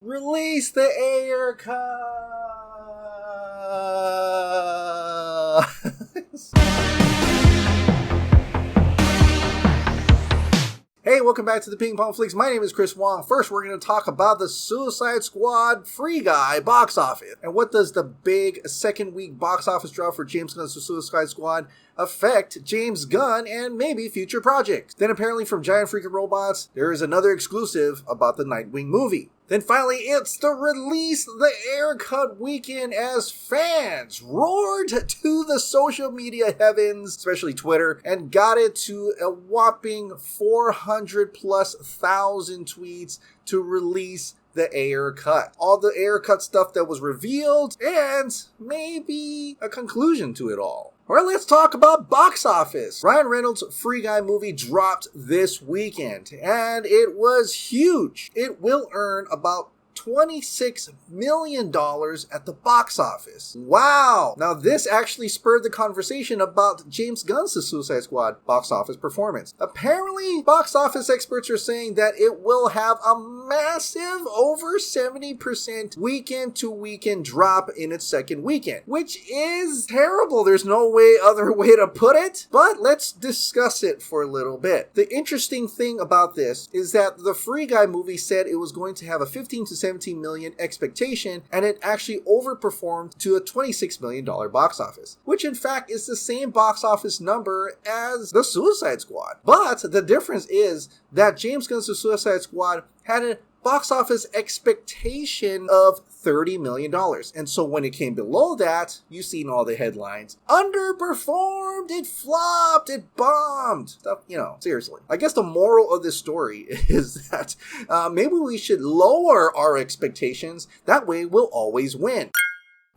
Release the Ayer Cut! Hey, welcome back to the Ping Pong Flix. My name is Chris Wong. First, we're going to talk about the Suicide Squad Free Guy box office. And what does the big second week box office drop for James Gunn's Suicide Squad affect James Gunn and maybe future projects? Then apparently from giant Freakin Robots, there is another exclusive about the Nightwing movie. Then finally, it's the release the Ayer Cut weekend as fans roared to the social media heavens, especially Twitter, and got it to a whopping 400 plus thousand tweets to release the Ayer Cut. All the Ayer Cut stuff that was revealed, and maybe a conclusion to it all. Alright, let's talk about box office. Ryan Reynolds' Free Guy movie dropped this weekend, and it was huge. It will earn about $26 million at the box office. Wow! Now this actually spurred the conversation about James Gunn's The Suicide Squad box office performance. Apparently, box office experts are saying that it will have a massive over 70% weekend to weekend drop in its second weekend, which is terrible. There's no other way to put it, but let's discuss it for a little bit. The interesting thing about this is that the Free Guy movie said it was going to have a 15 to 17 million expectation, and it actually overperformed to a $26 million box office, which in fact is the same box office number as the Suicide Squad. But the difference is that James Gunn's The Suicide Squad had a box office expectation of $30 million. And so when it came below that, you've seen all the headlines. Underperformed, it flopped, it bombed. Stuff, seriously. I guess the moral of this story is that maybe we should lower our expectations. That way we'll always win.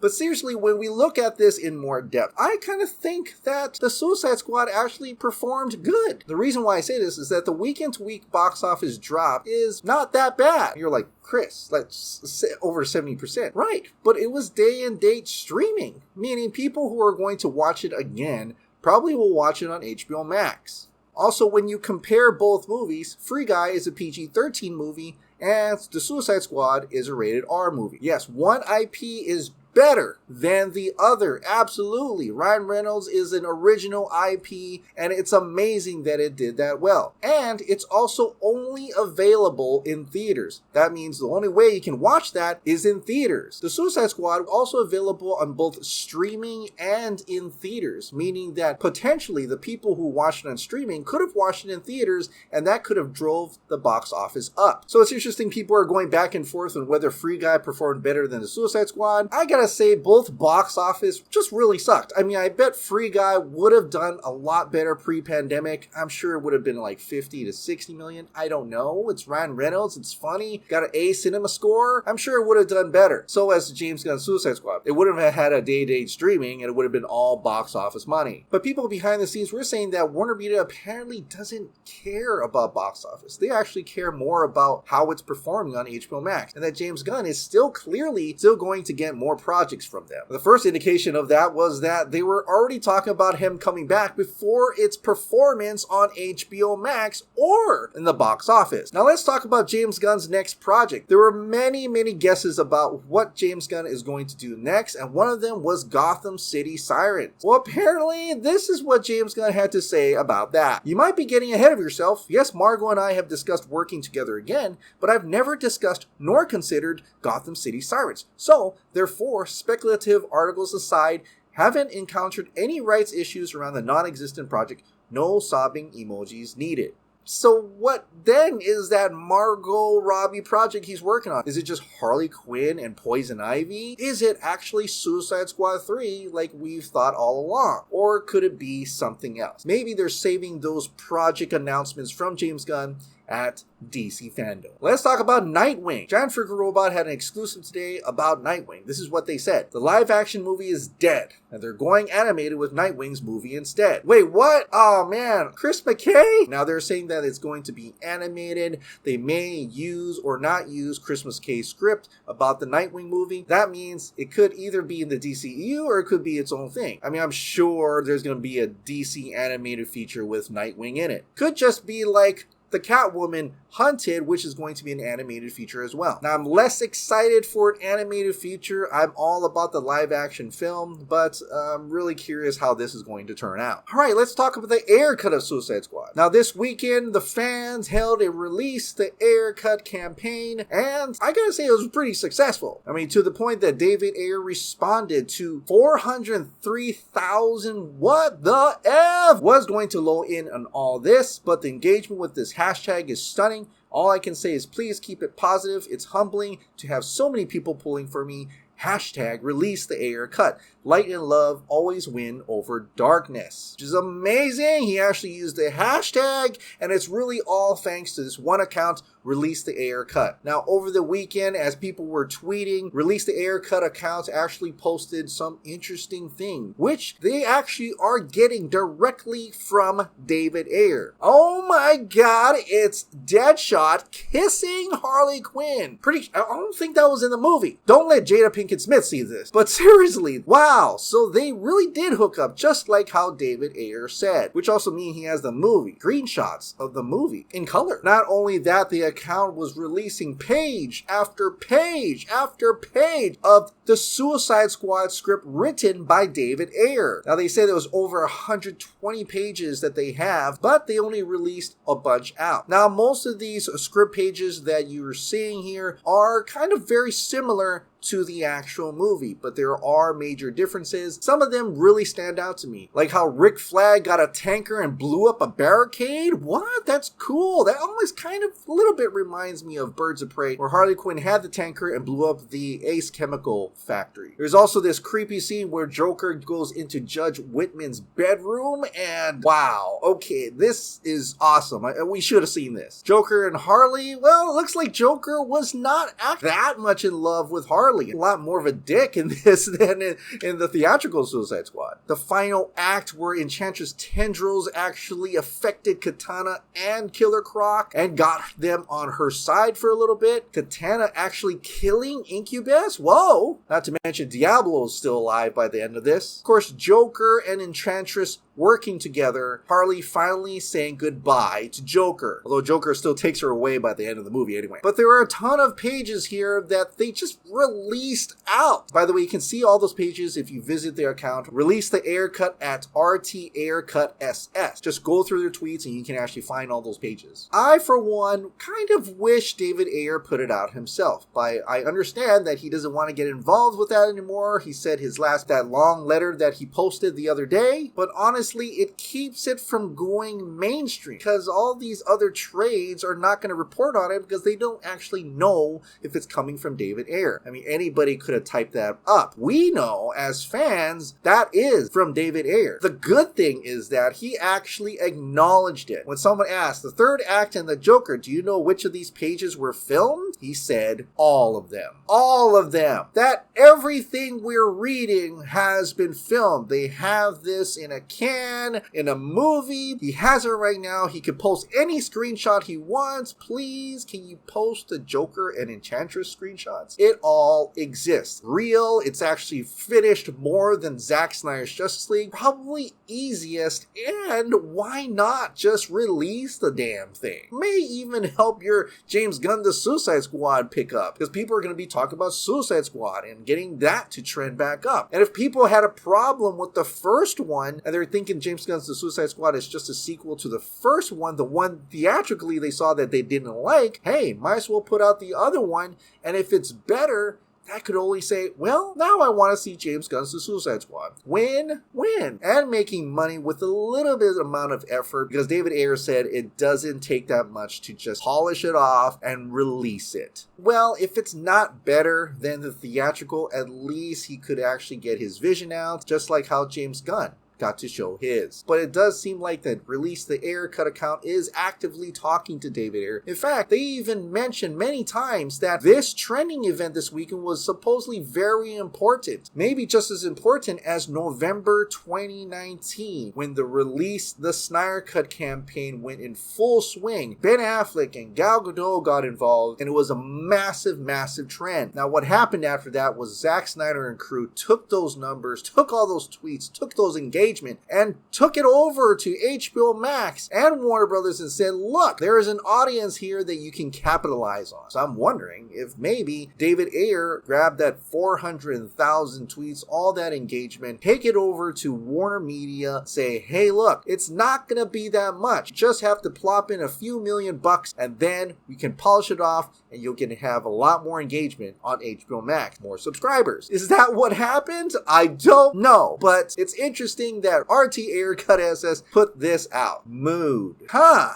But seriously, when we look at this in more depth, I kind of think that the Suicide Squad actually performed good. The reason why I say this is that the weekend-to-week box office drop is not that bad. You're like, Chris, that's over 70%. Right, but it was day-and-date streaming, meaning people who are going to watch it again probably will watch it on HBO Max. Also, when you compare both movies, Free Guy is a PG-13 movie, and The Suicide Squad is a rated R movie. Yes, one IP is better than the other. Absolutely. Ryan Reynolds is an original IP, and it's amazing that it did that well. And it's also only available in theaters. That means the only way you can watch that is in theaters. The Suicide Squad also available on both streaming and in theaters, meaning that potentially the people who watched it on streaming could have watched it in theaters, and that could have drove the box office up. So it's interesting, people are going back and forth on whether Free Guy performed better than the Suicide Squad. I gotta say, both box office just really sucked. I mean, I bet Free Guy would have done a lot better pre-pandemic. I'm sure it would have been like 50 to 60 million. I don't know. It's Ryan Reynolds. It's funny. Got an A cinema score. I'm sure it would have done better. So as James Gunn's Suicide Squad, it wouldn't have had a day-to-day streaming, and it would have been all box office money. But people behind the scenes were saying that Warner Media apparently doesn't care about box office. They actually care more about how it's performing on HBO Max, and that James Gunn is still going to get more projects from them. The first indication of that was that they were already talking about him coming back before its performance on HBO Max or in the box office. Now let's talk about James Gunn's next project. There were many guesses about what James Gunn is going to do next, and one of them was Gotham City Sirens. Well, apparently this is what James Gunn had to say about that. You might be getting ahead of yourself. Yes, Margot and I have discussed working together again, but I've never discussed nor considered Gotham City Sirens. So, therefore, speculative articles aside, haven't encountered any rights issues around the non-existent project. No sobbing emojis needed. So what then is that Margot Robbie project he's working on? Is it just Harley Quinn and Poison Ivy? Is it actually Suicide Squad 3 like we've thought all along? Or could it be something else? Maybe they're saving those project announcements from James Gunn at DC Fandom. Let's talk about Nightwing. Giant Freakin Robot had an exclusive today about Nightwing. This is what they said. The live action movie is dead, and they're going animated with Nightwing's movie instead. Wait, what? Oh man, Chris McKay? Now they're saying that it's going to be animated. They may use or not use Chris McKay's script about the Nightwing movie. That means it could either be in the DCEU or it could be its own thing. I mean, I'm sure there's going to be a DC animated feature with Nightwing in it. Could just be like the Catwoman Hunted, which is going to be an animated feature as well. Now, I'm less excited for an animated feature. I'm all about the live action film, but I'm really curious how this is going to turn out. All right, let's talk about the Ayer Cut of Suicide Squad. Now, this weekend, the fans held and released the Ayer Cut campaign, and I gotta say it was pretty successful. I mean, to the point that David Ayer responded to 403,000 what the F was going to load in on all this, but the engagement with this hashtag is stunning. All I can say is please keep it positive. It's humbling to have so many people pulling for me. Hashtag release the Ayer Cut. Light and love always win over darkness. Which is amazing. He actually used the hashtag, and it's really all thanks to this one account, Release the Ayer Cut. Now, over the weekend, as people were tweeting, Release the Ayer Cut accounts actually posted some interesting thing, which they actually are getting directly from David Ayer. Oh my god, it's Deadshot kissing Harley Quinn. I don't think that was in the movie. Don't let Jada Pinkett Smith see this. But seriously, wow, so they really did hook up just like how David Ayer said, which also means he has the movie, screenshots of the movie in color. Not only that, the account was releasing page after page after page of the Suicide Squad script written by David Ayer. Now, they say there was over 120 pages that they have, but they only released a bunch out. Now, most of these script pages that you're seeing here are kind of very similar to the actual movie, but there are major differences. Some of them really stand out to me, like how Rick Flag got a tanker and blew up a barricade. What? That's cool. That almost kind of a little bit reminds me of Birds of Prey, where Harley Quinn had the tanker and blew up the Ace Chemical factory. There's also this creepy scene where Joker goes into Judge Whitman's bedroom, and wow, okay, this is awesome. We should have seen this. Joker and Harley, well, it looks like Joker was not that much in love with Harley. A lot more of a dick in this than in the theatrical Suicide Squad. The final act where Enchantress tendrils actually affected Katana and Killer Croc and got them on her side for a little bit. Katana actually killing Incubus? Whoa! Not to mention Diablo is still alive by the end of this. Of course, Joker and Enchantress working together, Harley finally saying goodbye to Joker. Although Joker still takes her away by the end of the movie anyway. But there are a ton of pages here that they just released out. By the way, you can see all those pages if you visit their account. Release the Ayer Cut at RT Ayer Cut SS. Just go through their tweets and you can actually find all those pages. I, for one, kind of wish David Ayer put it out himself. I understand that he doesn't want to get involved with that anymore. He said that long letter that he posted the other day. But honestly, it keeps it from going mainstream because all these other trades are not going to report on it because they don't actually know if it's coming from David Ayer. I mean, anybody could have typed that up. We know as fans that is from David Ayer. The good thing is that he actually acknowledged it. When someone asked, the third act and the Joker, do you know which of these pages were filmed? He said, all of them. All of them. That everything we're reading has been filmed. They have this in a can, in a movie. He has it right now. He can post any screenshot he wants. Please, can you post the Joker and Enchantress screenshots? It all exists. Real. It's actually finished more than Zack Snyder's Justice League. Probably easiest. And why not just release the damn thing? May even help your James Gunn The Suicide Squad pick up, because people are going to be talking about Suicide Squad and getting that to trend back up. And if people had a problem with the first one and they're thinking James Gunn's The Suicide Squad is just a sequel to the first one, the one theatrically they saw that they didn't like, hey, might as well put out the other one, and if it's better, that could only say, well, now I want to see James Gunn's The Suicide Squad. Win, win. And making money with a little bit amount of effort, because David Ayer said it doesn't take that much to just polish it off and release it. Well, if it's not better than the theatrical, at least he could actually get his vision out, just like how James Gunn got to show his. But it does seem like that Release the Ayer Cut account is actively talking to David Ayer. In fact, they even mentioned many times that this trending event this weekend was supposedly very important. Maybe just as important as November 2019, when the Release the Snyder Cut campaign went in full swing. Ben Affleck and Gal Gadot got involved, and it was a massive, massive trend. Now, what happened after that was Zack Snyder and crew took those numbers, took all those tweets, took those engagements, engagement and took it over to HBO Max and Warner Brothers and said, look, there is an audience here that you can capitalize on. So I'm wondering if maybe David Ayer grabbed that 400,000 tweets, all that engagement, take it over to Warner Media, say, hey, look, it's not going to be that much. Just have to plop in a few $1,000,000 and then we can polish it off and you're going to have a lot more engagement on HBO Max, more subscribers. Is that what happened? I don't know, but it's interesting that RT Ayer Cut SS put this out. Mood.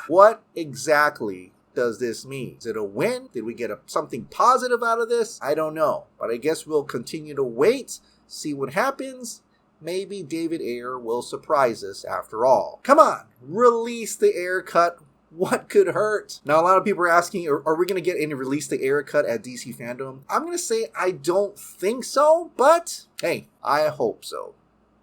What exactly does this mean? Is it a win? Did we get something positive out of this? I don't know, but I guess we'll continue to wait, see what happens. Maybe David Ayer will surprise us after all. Come on, release the Ayer Cut. What could hurt? Now, a lot of people are asking, are we going to get any release the Ayer Cut at DC Fandom? I'm going to say I don't think so, but hey, I hope so.